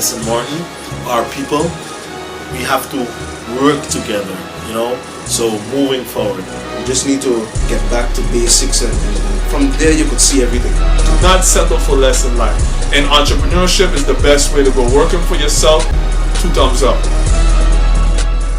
St. Martin, our people, we have to work together, you know. So moving forward, we just need to get back to basics, and from there you could see everything. Do not settle for less in life. And entrepreneurship is the best way to go. Working for yourself, 2 thumbs up.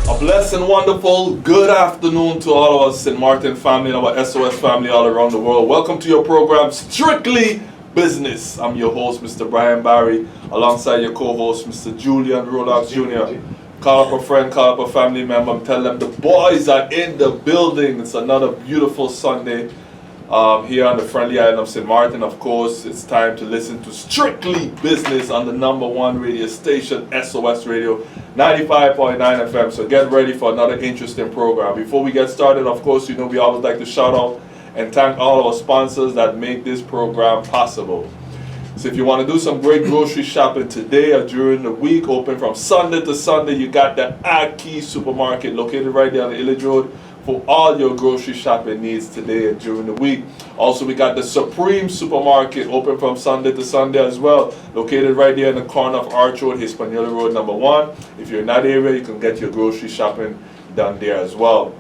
A blessed and wonderful good afternoon to all of us St. Martin family and our SOS family all around the world. Welcome to your program, Strictly Business. I'm your host, Mr. Brian Barry, alongside your co-host, Mr. Julian Rodax Jr. Call up a friend, call up a family member, and tell them the boys are in the building. It's another beautiful Sunday here on the friendly island of St. Martin. Of course, it's time to listen to Strictly Business on the #1 radio station, SOS Radio, 95.9 FM. So get ready for another interesting program. Before we get started, of course, you know we always like to shout out and thank all our sponsors that make this program possible. So if you want to do some great grocery shopping today or during the week, open from Sunday to Sunday, you got the Aki Supermarket located right there on the Illidge Road for all your grocery shopping needs today and during the week. Also, we got the Supreme Supermarket open from Sunday to Sunday as well, located right there in the corner of Arch Road, Hispaniola Road #1. If you're in that area, you can get your grocery shopping done there as well.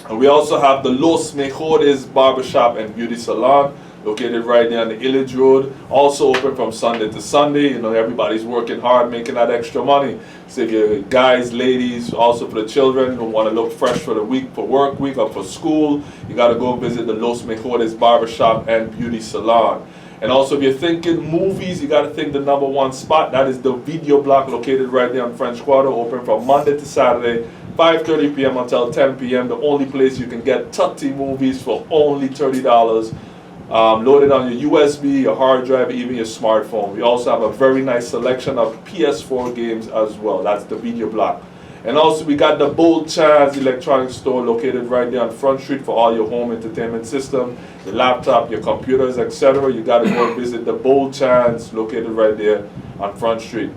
And we also have the Los Mejores Barbershop and Beauty Salon, located right there on the Illidge Road, also open from Sunday to Sunday. You know, everybody's working hard, making that extra money. So if you're guys, ladies, also for the children who want to look fresh for the week, for work week or for school, you got to go visit the Los Mejores Barbershop and Beauty Salon. And also if you're thinking movies, you got to think the #1 spot. That is the Video Block, located right there on French Quarter, open from Monday to Saturday, 5:30 p.m. until 10 p.m. The only place you can get 30 movies for only $30. Loaded on your USB, your hard drive, even your smartphone. We also have a very nice selection of PS4 games as well. That's the Video Block. And also we got the Bold Chance Electronics Store, located right there on Front Street for all your home entertainment system, your laptop, your computers, etc. You got to go visit the Bold Chance, located right there on Front Street.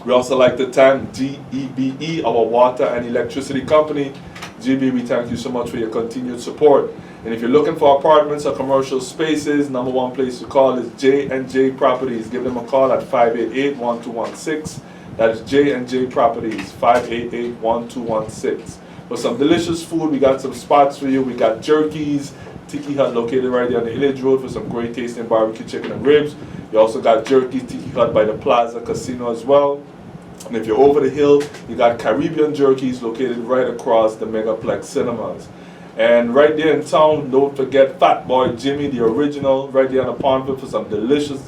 We also like to thank GEBE, our water and electricity company. GB, we thank you so much for your continued support. And if you're looking for apartments or commercial spaces, #1 place to call is J&J Properties. Give them a call at 588-1216. That is J&J Properties, 588-1216. For some delicious food, we got some spots for you. We got Jerky's Tiki Hut, located right there on the Illidge Road, for some great tasting barbecue chicken and ribs. You also got Jerky's Tiki Hut by the Plaza Casino as well. And if you're over the hill, you got Caribbean Jerky's, located right across the Megaplex Cinemas. And right there in town, don't forget Fat Boy Jimmy, the original, right there on the Pondville for some delicious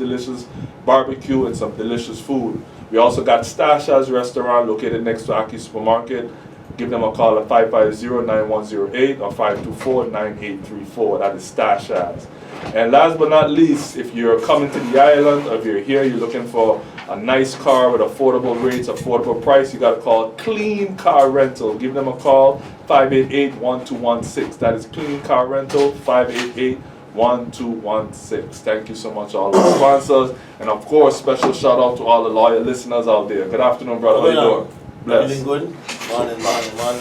barbecue and some delicious food. We also got Stasha's Restaurant, located next to Aki Supermarket. Give them a call at 550-9108 or 524-9834. That is Stasha's. And last but not least, if you're coming to the island, or if you're here, you're looking for a nice car with affordable rates, affordable price, you got to call Clean Car Rental. Give them a call, 588-1216. That is Clean Car Rental, 588-1216. Thank you so much, all the sponsors. And of course, special shout out to all the loyal listeners out there. Good afternoon, brother. How you doing? Bless. Feeling good. Morning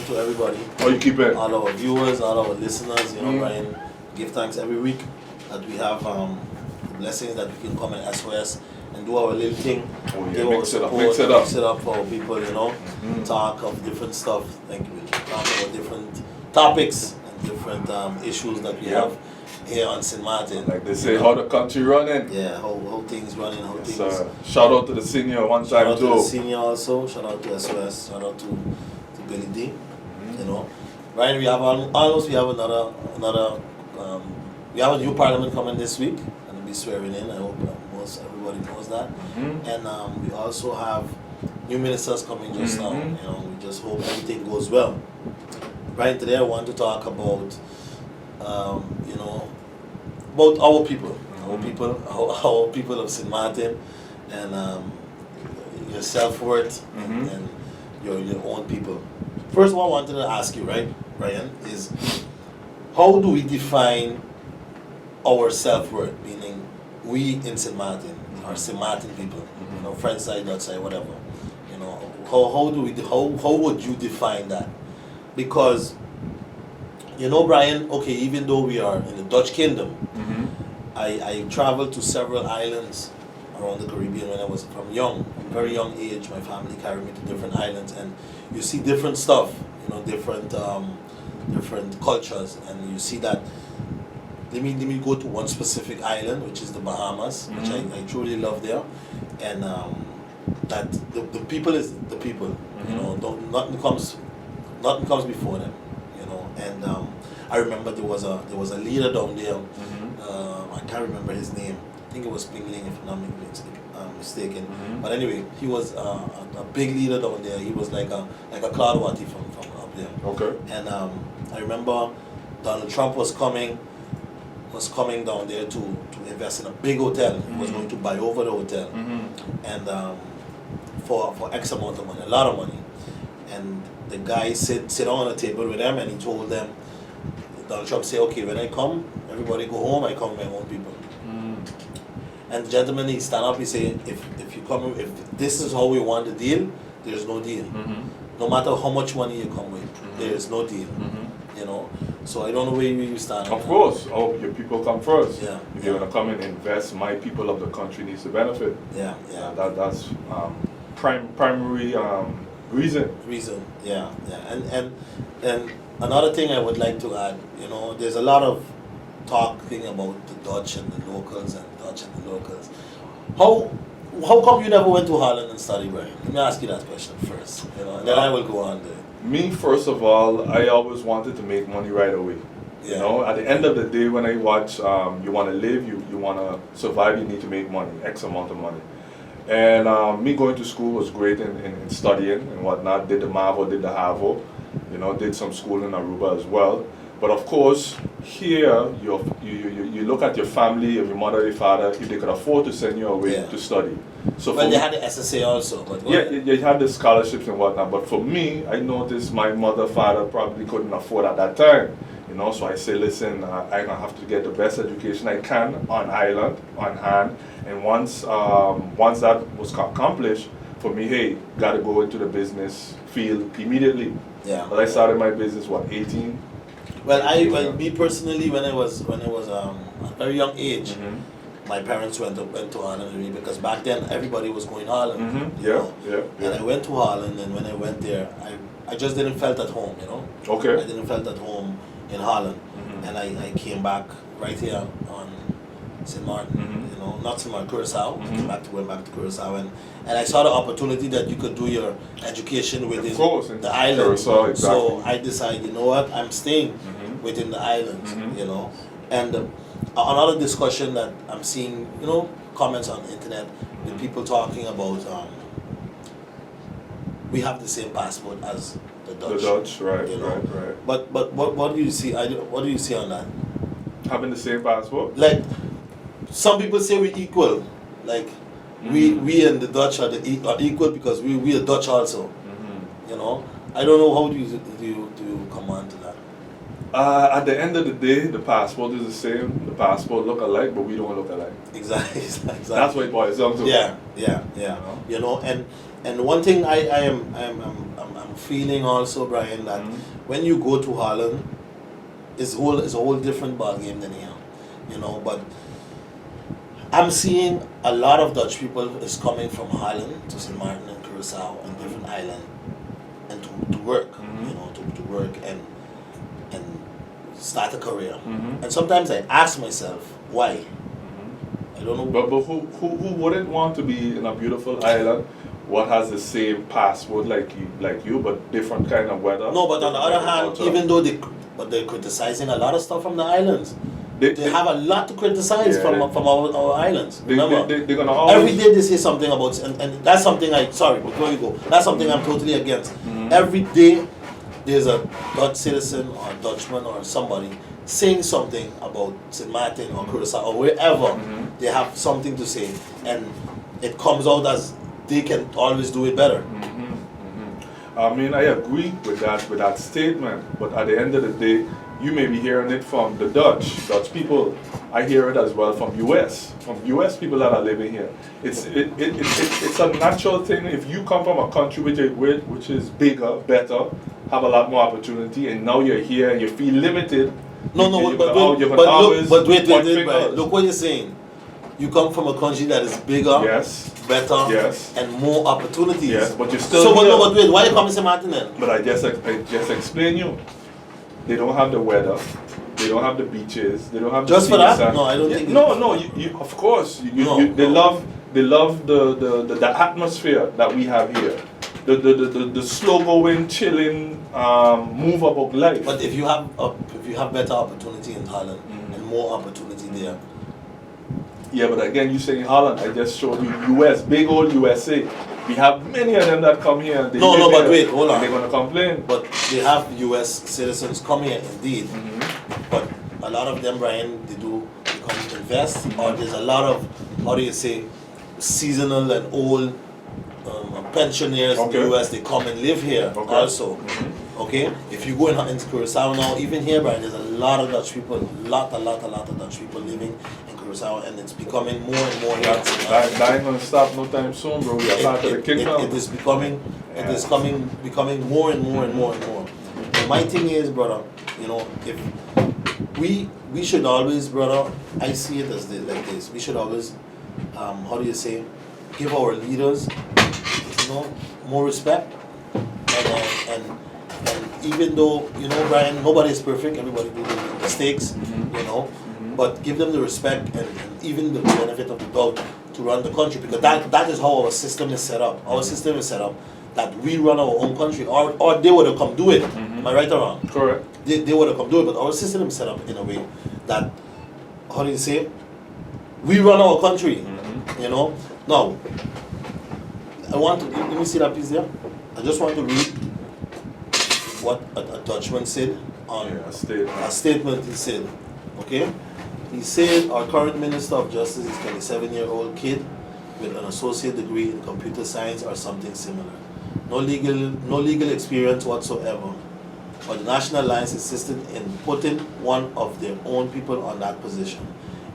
to everybody. How you keeping? All our viewers, all our listeners, you know, Brian, give thanks every week that we have blessings that we can come in SOS and do our little thing. Oh, yeah. Give Mix our it up, support, mix it up. mix it up for our people, you know. Talk of different stuff. Thank you. Talk about different topics and different issues that we have here on St. Martin. Like they say, how the country running. Yeah, how things running, how Yes, things. shout out to the senior one Shout time out to too. the senior also. Shout out to SOS. Shout out to Billy D. You know, Ryan, we have almost we have another we have a new parliament coming this week and we'll be swearing in. I hope most everybody knows that. And we also have new ministers coming just now. You know, we just hope everything goes well. Right today, I want to talk about you know, about our people, our people of St. Martin, and your self-worth and your own people. First one I wanted to ask you, right, Brian, is how do we define our self-worth, meaning we in St. Martin, or St. Martin people, you know, French side, Dutch side, whatever, you know, how would you define that? Because, you know, Brian, okay, even though we are in the Dutch Kingdom, I traveled to several islands around the Caribbean when I was from very young age. My family carried me to different islands, and you see different stuff, different cultures, and you see that. Let me go to one specific island, which is the Bahamas, which I truly love there, and that the people is the people. Nothing comes before them. And I remember there was a leader down there. I can't remember his name. I think it was Ping Ling, if I'm not mistaken. But anyway, he was a big leader down there. He was like a Claude Watty from up there. Okay. And I remember Donald Trump was coming down there to invest in a big hotel. He was going to buy over the hotel, and for X amount of money, a lot of money. And the guy sit down on a table with them, and he told them, Donald Trump say, okay, when I come, everybody go home. I come with my own people. And the gentleman, he stand up, he say, if you come, if this is how we want the deal, there's no deal. No matter how much money you come with, there is no deal. So I don't know where you stand. Of course, your people come first. Yeah. If you're gonna come and invest, my people of the country needs to benefit. Yeah. That's primary reason. Yeah. And another thing I would like to add, there's a lot of talking about the Dutch and the locals and Dutch and the locals. How come you never went to Holland and studied, Brian? Let me ask you that question first, and then I will go on there. Me, first of all, I always wanted to make money right away. Yeah. At the end of the day, when I watch, you want to live, you want to survive, you need to make money, X amount of money. And me going to school was great in studying and whatnot. Did the MAVO, did the HAVO, did some school in Aruba as well. But of course, here you look at your family, your mother, your father, if they could afford to send you away to study. So they had the SSA also. But you had the scholarships and whatnot. But for me, I noticed my mother, father probably couldn't afford at that time. So I say, listen, I'm gonna have to get the best education I can on island, on hand. And once that was accomplished, for me, hey, gotta go into the business field immediately. Yeah. But I started my business 18. Well, me personally, when I was a very young age, my parents went to Holland with me because back then everybody was going to Holland. Yeah. And I went to Holland, and when I went there, I just didn't felt at home. Okay. I didn't felt at home in Holland, and I came back right here on St. Martin. Not St. Martin, Curacao. Went back to Curacao, and I saw the opportunity that you could do your education within the island. Curacao, exactly. So I decided, you know what, I'm staying within the island. And another discussion that I'm seeing, comments on the internet with people talking about, we have the same passport as the Dutch. The Dutch, right. But what do you see? What do you see on that? Having the same passport? Like, some people say we're equal. Like, we and the Dutch are equal because we are Dutch also. I don't know, how do you come on to that? At the end of the day, the passport is the same. The passport look alike, but we don't look alike. Exactly. That's what it boils down to. Yeah. And one thing I'm feeling also, Brian, that when you go to Holland, it's a whole different ball game than here. But I'm seeing a lot of Dutch people is coming from Holland to St. Martin and Curacao and different islands and to work, to work and start a career. And sometimes I ask myself, why? I don't know. But who wouldn't want to be in a beautiful island? What has the same passport like you, but different kind of weather? No, but on the other hand, even though they're criticizing a lot of stuff from the islands. They have a lot to criticize from our islands. Remember, they're gonna always, every day they say something about, and that's something before you go, that's something I'm totally against. Every day there's a Dutch citizen or a Dutchman or somebody saying something about St. Martin or Curacao or wherever, they have something to say, and it comes out as they can always do it better. I mean, I agree with that statement, but at the end of the day, you may be hearing it from the Dutch people. I hear it as well from US people that are living here. It's a natural thing. If you come from a country which is bigger, better, have a lot more opportunity, and now you're here and you feel limited. But wait, look what you're saying. You come from a country that is bigger, Yes. better, Yes. and more opportunities. Yes, but you're still So, but, here. no, but wait, why you come to St. Martin then? But I just explain you. They don't have the weather. They don't have the beaches. They don't have Just the for that? seaside. No, I don't Yeah, think. No. You of course. No, they no. love the atmosphere that we have here. The slow going, chilling, move about life. But if you have better opportunity in Holland and more opportunity there, Yeah, but again, you say Holland. I just showed you US, big old USA. We have many of them that come here. And they No, live but here, wait, hold on. and they're gonna complain. but they have U.S. citizens come here indeed. But a lot of them, Brian, they come to invest, or there's a lot of, how do you say, seasonal and old pensioners in Okay. the U.S. They come and live here Okay. also. Okay, if you go in Curacao now, even here, Brian, there's a lot of Dutch people, a lot of Dutch people living in Curacao, and it's becoming more and more here. That ain't gonna stop no time soon, bro. We are part of the kingdom. It is becoming, becoming more and more and more and more. And my thing is, brother, you know, if we should always, brother, I see it as like this. We should always, how do you say, give our leaders, you know, more respect, and even though, you know, Brian, nobody is perfect. Everybody do mistakes, you know. But give them the respect and even the benefit of the doubt to run the country, because that is how our system is set up. Our system is set up that we run our own country, or they would have come do it. Am I right or wrong? Correct. They would have come do it, but our system is set up in a way that, how do you say, we run our country, you know. Now, let me see that piece there. I just want to read what a Dutchman said on Yeah, a statement he said, okay? He said our current Minister of Justice is a 27-year-old kid with an associate degree in computer science or something similar. No legal experience whatsoever. But the National Alliance insisted in putting one of their own people on that position.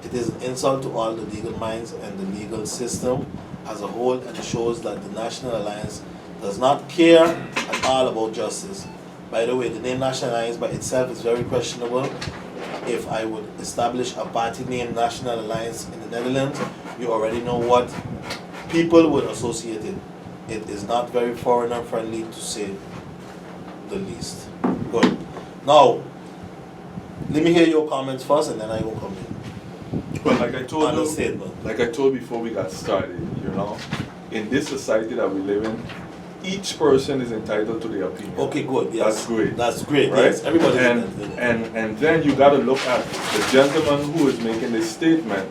It is an insult to all the legal minds and the legal system as a whole, and it shows that the National Alliance does not care at all about justice. By the way, the name National Alliance by itself is very questionable. If I would establish a party named National Alliance in the Netherlands, you already know what people would associate it. It is not very foreigner friendly, to say the least. Good. Now, let me hear your comments first, and then I will come in. Well, like I told On the you, statement. like I told before we got started, you know, in this society that we live in, each person is entitled to their opinion. Okay, good. Yes. That's great. That's great. Right? Yes. Everybody. And then you got to look at the gentleman who is making this statement.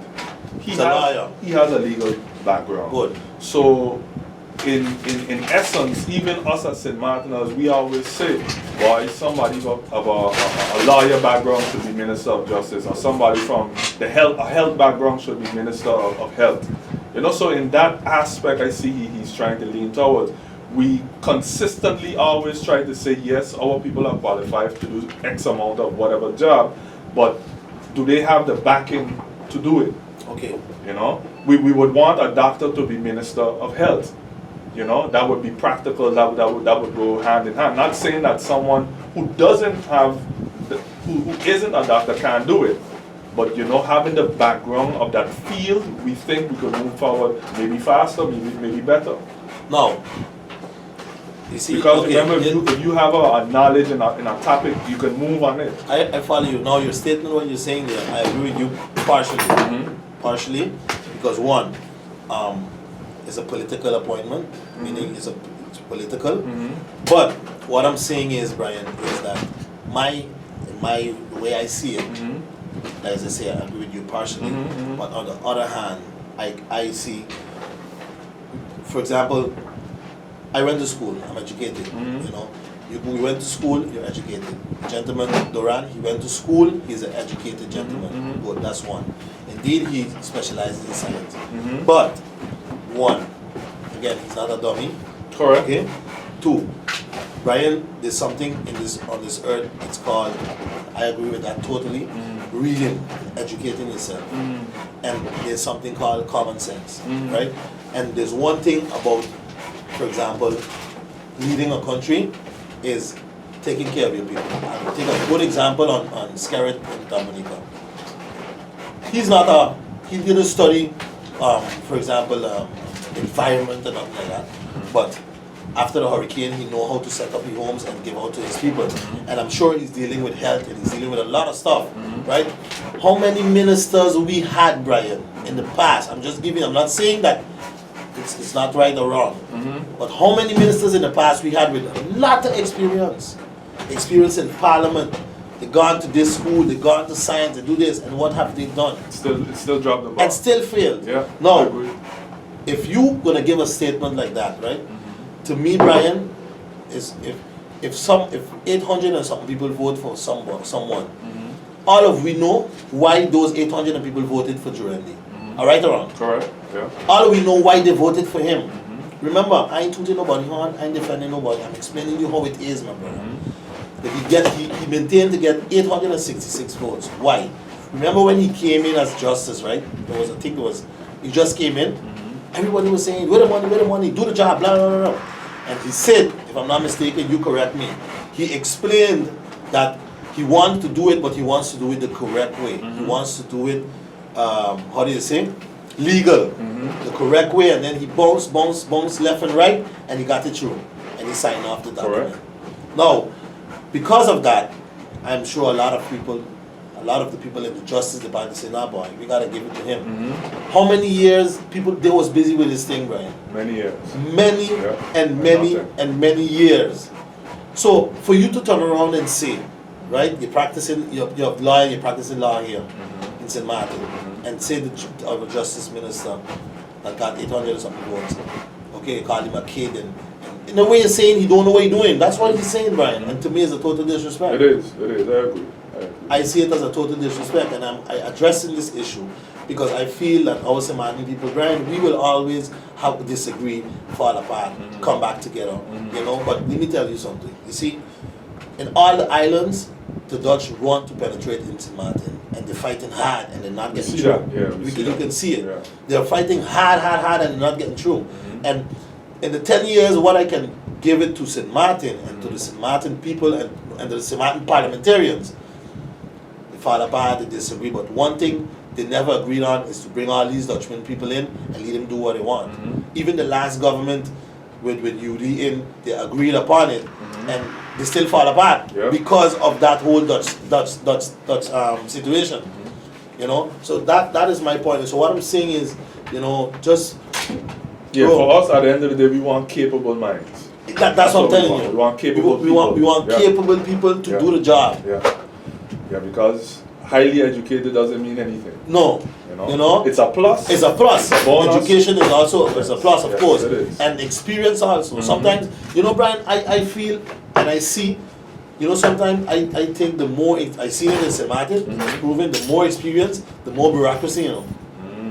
He's a lawyer. He has a legal background. Good. So, in essence, even us at St. Martin's, we always say, why somebody of a lawyer background should be Minister of Justice, or somebody from a health background should be Minister of Health. You know, so in that aspect, I see he's trying to lean towards. We consistently always try to say, yes, our people are qualified to do X amount of whatever job, but do they have the backing to do it? Okay. You know, we would want a doctor to be Minister of Health. You know, that would be practical, that would go hand in hand. Not saying that someone who doesn't have, who isn't a doctor can't do it. But, you know, having the background of that field, we think we could move forward maybe faster, maybe better. Now, you see, Because okay, remember, if you have a knowledge in a topic, you can move on it. I follow you. Now, your statement, what you're saying there, I agree with you partially. Partially, because one, it's a political appointment, meaning it's political. But what I'm saying is, Brian, is that the way I see it, as I say, I agree with you partially. But on the other hand, I see, for example, I went to school, I'm educated, you know. You went to school, you're educated. Gentleman Doran, he went to school, he's an educated gentleman. Good, that's one. Indeed, he specializes in science. But, one, again, he's not a dummy. Correct. Okay? Two, Brian, there's something on this earth, it's called, I agree with that totally, reading, educating yourself. And there's something called common sense, right? And there's one thing about, for example, leading a country is taking care of your people. I'll take a good example on Skerrit in Dominica. He's not he didn't study, for example, environment and nothing like that. But after the hurricane, he know how to set up his homes and give out to his people. And I'm sure he's dealing with health and he's dealing with a lot of stuff, right? How many ministers we had, Brian, in the past? I'm not saying that it's not right or wrong. But how many ministers in the past we had with a lot of experience? Experience in parliament. They gone to this school, they gone to science, they do this, and what have they done? It still dropped the ball. And still failed. Yeah. I Now, agree. if you gonna give a statement like that, right? To me, Brian, is if 800 and something people vote for someone, all of we know why those 800 and people voted for Jurendi. All right or wrong? Correct. Yeah. All we know why they voted for him. Remember, I ain't tooting nobody on, I ain't defending nobody. I'm explaining you how it is, my brother. That he maintained to get 866 votes. Why? Remember when he came in as justice, right? He just came in. Everybody was saying, where the money, do the job, blah, blah, blah, blah. And he said, if I'm not mistaken, you correct me. He explained that he wants to do it, but he wants to do it the correct way. He wants to do it, how do you say? Legal. The correct way, and then he bounced left and right, and he got it through. And he signed off the document. Correct. Now, because of that, I'm sure a lot of the people in the Justice Department say, nah boy, we gotta give it to him. How many years they was busy with this thing, Brian? Many years. Many and many years. So for you to turn around and say, right, you're practicing, you're law, you're practicing law here in St. Martin, and say our Justice Minister that got 800 or something votes, okay, you call him a kid, and in a way you're saying he don't know what he's doing. That's what he's saying, Brian, and to me it's a total disrespect. It is, I agree. I see it as a total disrespect, and I'm addressing this issue because I feel that our St. Martin people, Brian, we will always have disagree, fall apart, come back together, you know. But let me tell you something. You see, in all the islands, the Dutch want to penetrate in St. Martin, and they're fighting hard, and they're not getting through. You can see it. Yeah. They're fighting hard, and they're not getting through. And in the 10 years, what I can give it to St. Martin and to the St. Martin people and the St. Martin parliamentarians, they fall apart, they disagree, but one thing they never agreed on is to bring all these Dutchman people in and let them do what they want. Even the last government with UD in, they agreed upon it, and they still fall apart because of that whole Dutch situation. You know, so that is my point. So what I'm saying is, you know, just for us at the end of the day, we want capable minds. That's what I'm telling you. We want capable people. We want capable people to do the job. Yeah, because highly educated doesn't mean anything. No. You know? It's a plus. It's a plus. Education is also it's a plus, of course. It is. And experience also. Sometimes, you know, Brian, I feel and I see, you know, sometimes I think the more I see it in St. Martin, it's proven the more experience, the more bureaucracy, you know.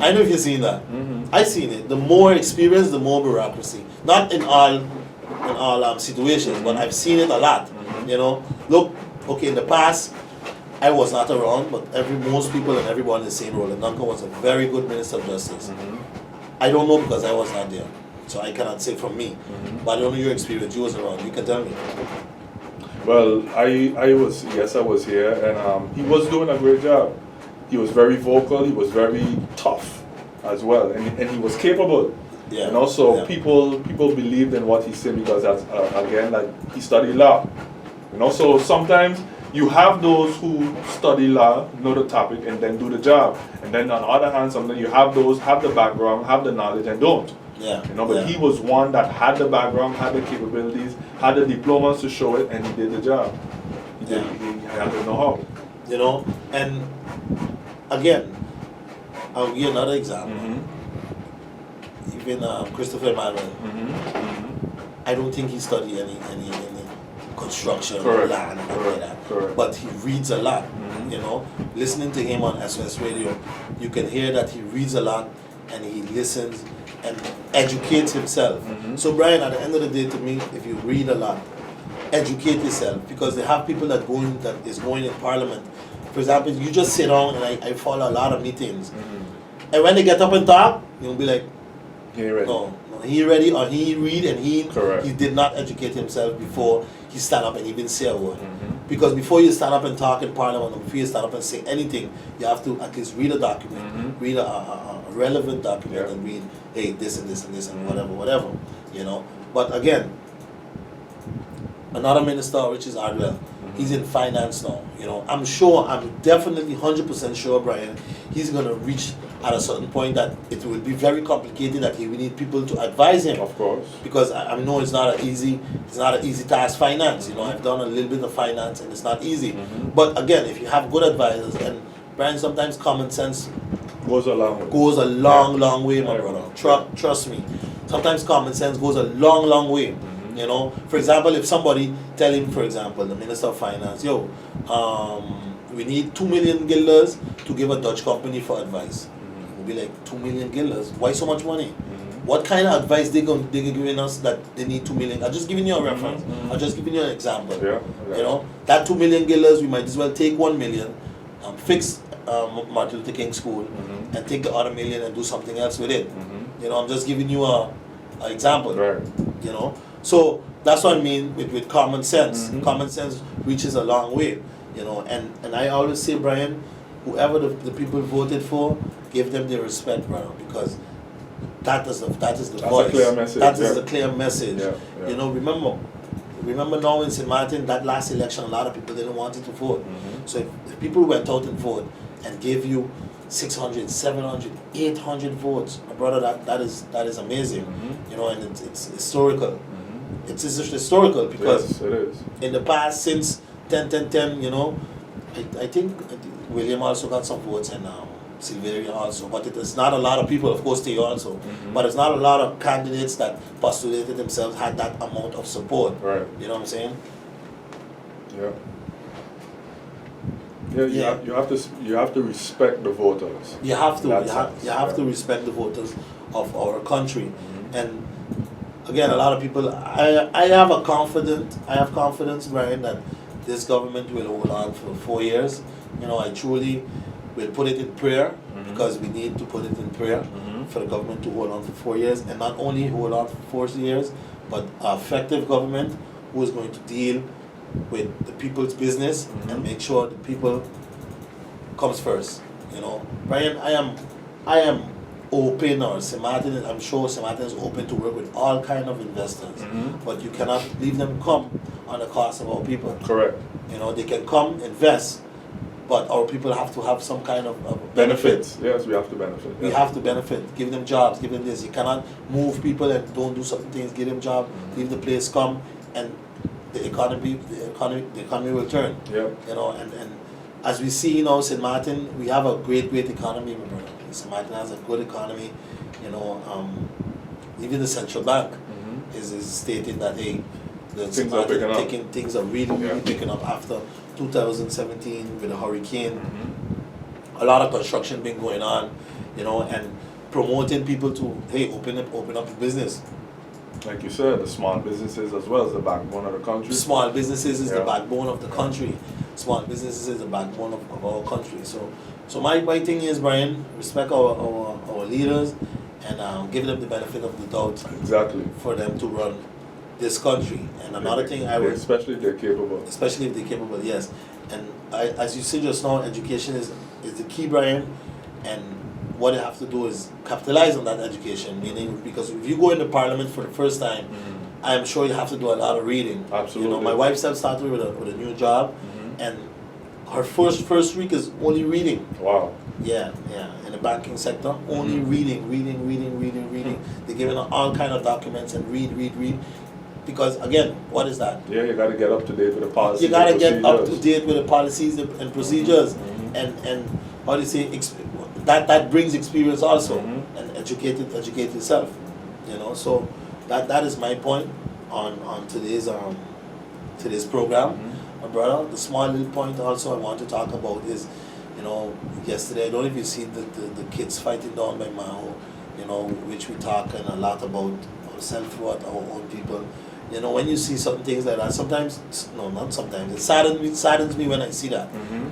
I know if you've seen that. I've seen it. The more experience, the more bureaucracy. Not in all situations, but I've seen it a lot. You know, look, okay, in the past, I was not around, but most people and everyone in the same role. And Duncan was a very good Minister of Justice. I don't know because I was not there, so I cannot say from me. But I don't know your experience. You was around. You can tell me. Well, I was here, and he was doing a great job. He was very vocal. He was very tough, as well, and he was capable. Yeah. And also, people believed in what he said because that's again, like, he studied law. And also, sometimes you have those who study law, know the topic, and then do the job. And then on the other hand, sometimes you have those have the background, have the knowledge, and don't. Yeah. You know, but he was one that had the background, had the capabilities, had the diplomas to show it, and he did the job. He had the know-how. You know, and again, I'll give you another example. Even Christopher Emmanuel. I don't think he studied any construction land and like that. Correct. But he reads a lot. You know, listening to him on SOS Radio, you can hear that he reads a lot and he listens and educates himself. So Brian, at the end of the day, to me, if you read a lot, educate yourself, because they have people that is going in Parliament. For example, you just sit down, and I follow a lot of meetings, and when they get up and talk, you'll be like, no, he ready, or he read, and he did not educate himself before he stand up and even say a word. Because before you stand up and talk in Parliament, or before you stand up and say anything, you have to at least read a document, read a relevant document, Yeah. and read, hey, this and this and this and whatever, you know. But again, another minister, which is Ardwell, he's in finance now, you know. I'm definitely 100% sure, Brian, he's going to reach at a certain point that it will be very complicated, that he will need people to advise him. Of course. Because I know it's not an easy task, finance, you know. I've done a little bit of finance and it's not easy. But again, if you have good advisors, and Brian, sometimes common sense Goes a long way. goes a long way, my Yeah. brother. Trust me. Sometimes common sense goes a long way. You know, for example, if somebody tell him, for example, the Minister of Finance, we need 2 million guilders to give a Dutch company for advice. It will be like 2 million guilders. Why so much money? What kind of advice they giving us that they need 2 million? I'm just giving you a reference. I'm just giving you an example. Yeah. You know, that 2 million guilders, we might as well take 1 million, fix Martin Luther King School, and take the other million and do something else with it. You know, I'm just giving you a example. Right. You know, so that's what I mean with common sense. Common sense reaches a long way. You know, and I always say, Brian, whoever the people voted for, give them their respect, brother, because that is the That's voice. a clear message. That is the clear message. Yeah, yeah. You know, remember now in St. Martin, that last election, a lot of people didn't want it to vote. So if people went out and voted and gave you 600, 700, 800 votes, my brother, that is amazing. You know, and it's historical. It's historical because Yes, it is. in the past, since 10, you know, I think William also got some votes, and Silveria also, but it is not a lot of people, of course they also, but it's not a lot of candidates that postulated themselves had that amount of support. Right. You know what I'm saying? Yeah. Yeah, you have to respect the voters. You have to. That's You have to respect the voters of our country. And again, a lot of people. I have confidence, Brian, that this government will hold on for 4 years. You know, I truly will put it in prayer, because we need to put it in prayer for the government to hold on for 4 years, and not only hold on for 4 years, but an effective government who is going to deal with the people's business and make sure the people comes first. You know, Brian, I am open, or St. Martin, I'm sure St. Martin is open to work with all kind of investors, but you cannot leave them come on the cost of our people. Correct. You know, they can come invest, but our people have to have some kind of benefits. Yes, we have to benefit. We have to benefit, give them jobs, give them this. You cannot move people and don't do certain things, give them job, leave the place, come, and the economy will turn. Yeah. You know, and as we see now, St. Martin, we have a great economy, my brother. St. Martin has a good economy. You know, even the central bank is stating that, hey, Things are picking up. things are really picking up after 2017 with the hurricane. A lot of construction been going on, you know, and promoting people to, hey, open up a business. Like you said, the small businesses as well as the backbone of the country. Small businesses is the Yeah. backbone of the country. Small businesses is the backbone of our country. So my thing is, Brian, respect our leaders, and give them the benefit of the doubt Exactly. for them to run this country. And another thing I would, especially if they're capable. especially if they're capable, yes. And as you said just now, education is the key, Brian. And what you have to do is capitalize on that education. Meaning, because if you go into Parliament for the first time, I am sure you have to do a lot of reading. Absolutely. You know, my wife started with a new job, and her first week is only reading. Wow. Yeah. In the banking sector, only reading. They're giving her all kind of documents and read. Because again, what is that? Yeah, you got to get up to date with the policies. You gotta and get up to procedures. date with the policies and procedures, and how do you say that brings experience also, and educate yourself. You know, so that is my point on today's program, my brother. The small little point also I want to talk about is, you know, yesterday, I don't know if you see the kids fighting down by Mao, you know, which we talk a lot about ourselves throughout our own people. You know, when you see certain things like that, not sometimes, it saddens me when I see that,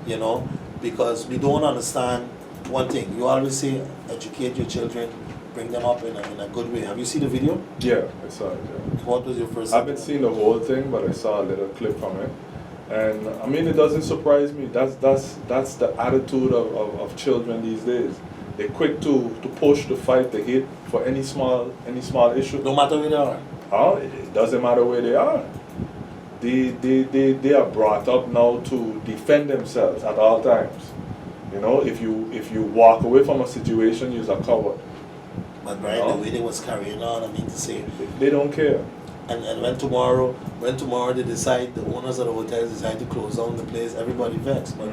you know, because we don't understand one thing. You always say, educate your children, bring them up in a good way. Have you seen the video? Yeah, I saw it. Yeah. What was your first? I haven't seen the whole thing, but I saw a little clip from it. And I mean, it doesn't surprise me. That's the attitude of children these days. They're quick to push, to fight, to hit for any small issue. No matter where they are. It doesn't matter where they are. They are brought up now to defend themselves at all times. You know, if you walk away from a situation, you're a coward. But Brian, the way they was carrying on, I mean to say. They don't care. And when tomorrow they decide, the owners of the hotels decide to close down the place, everybody vexed. But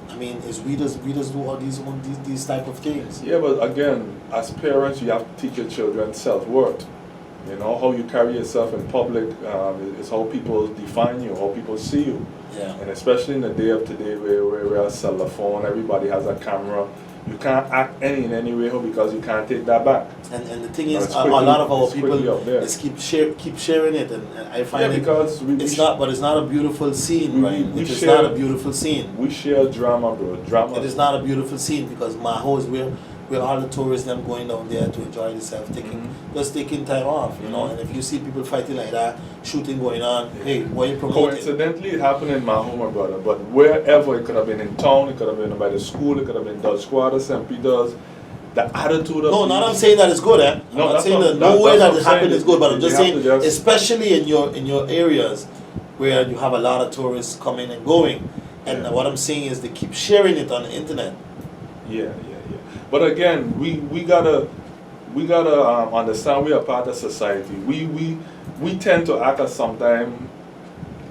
I mean, we just do all these type of things. Yeah, but again, as parents, you have to teach your children self-worth. You know, how you carry yourself in public is how people define you, how people see you. Yeah. And especially in the day of today where we have a cell phone, everybody has a camera. You can't act in any way because you can't take that back. And the thing is, a lot of our people just keep sharing it, and I find because it's not a beautiful scene, right? It's not a beautiful scene. We share drama, bro. Drama. It is not a beautiful scene because Maho is where all the tourists them going down there to enjoy themselves, just taking time off, you know. And if you see people fighting like that, shooting going on, hey, what are you promoting? Coincidentally, it happened in Maho, my brother. But wherever, it could have been in town, it could have been by the school, it could have been Dutch Quarter, St. Peter's. The attitude of no, not I'm saying that it's good, eh? I'm not saying that no way that it happened is good, but I'm just saying, especially in your areas where you have a lot of tourists coming and going, and what I'm saying is they keep sharing it on the internet. Yeah. But again, we gotta understand we are part of society. We tend to act as sometimes,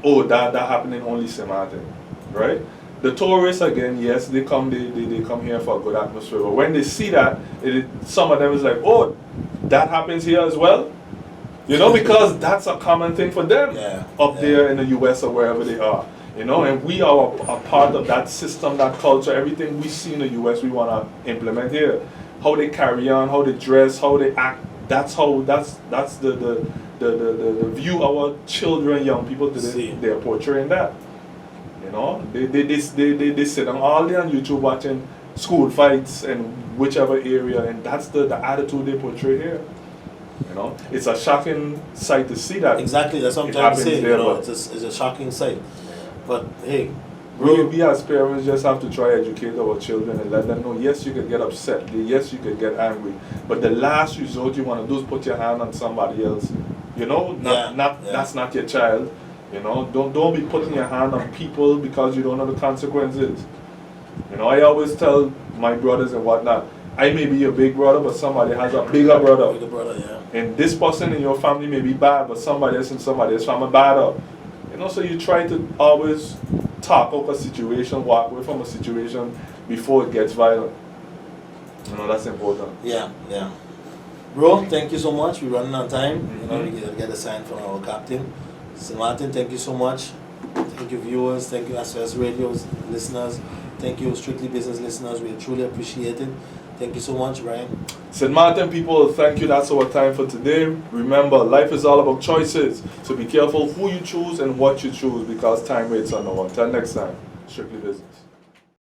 that happened in only St. Martin, right? The tourists, again, yes, they come here for a good atmosphere. But when they see that, some of them is like, oh, that happens here as well? You know, because that's a common thing for them up there in the US or wherever they are. You know, and we are a part of that system, that culture. Everything we see in the US, we want to implement here. How they carry on, how they dress, how they act. That's the view our children, young people today, they're portraying that. You know, they sit down all day on YouTube watching school fights in whichever area, and that's the attitude they portray here. You know, it's a shocking sight to see that. Exactly, that's what I'm trying to say. You know, it's a shocking sight. But hey, we as parents just have to try to educate our children and let them know, yes, you can get upset, yes, you can get angry, but the last resort you want to do is put your hand on somebody else. You know, that's not your child. You know, don't be putting your hand on people because you don't know the consequences. You know, I always tell my brothers and whatnot, I may be your big brother, but somebody has a bigger brother. Bigger brother, yeah. And this person in your family may be bad, but somebody else in somebody's family bad. You know, so you try to always talk up a situation, walk away from a situation before it gets violent. You know, that's important. Yeah. Bro, thank you so much. We're running on time. You know, we gotta get a sign from our captain. St. Martin, thank you so much. Thank you, viewers. Thank you, SOS Radio's listeners. Thank you, Strictly Business listeners. We truly appreciate it. Thank you so much, Brian. St. Martin people, thank you. That's our time for today. Remember, life is all about choices. So be careful who you choose and what you choose because time waits on no one. Until next time, Strictly Business.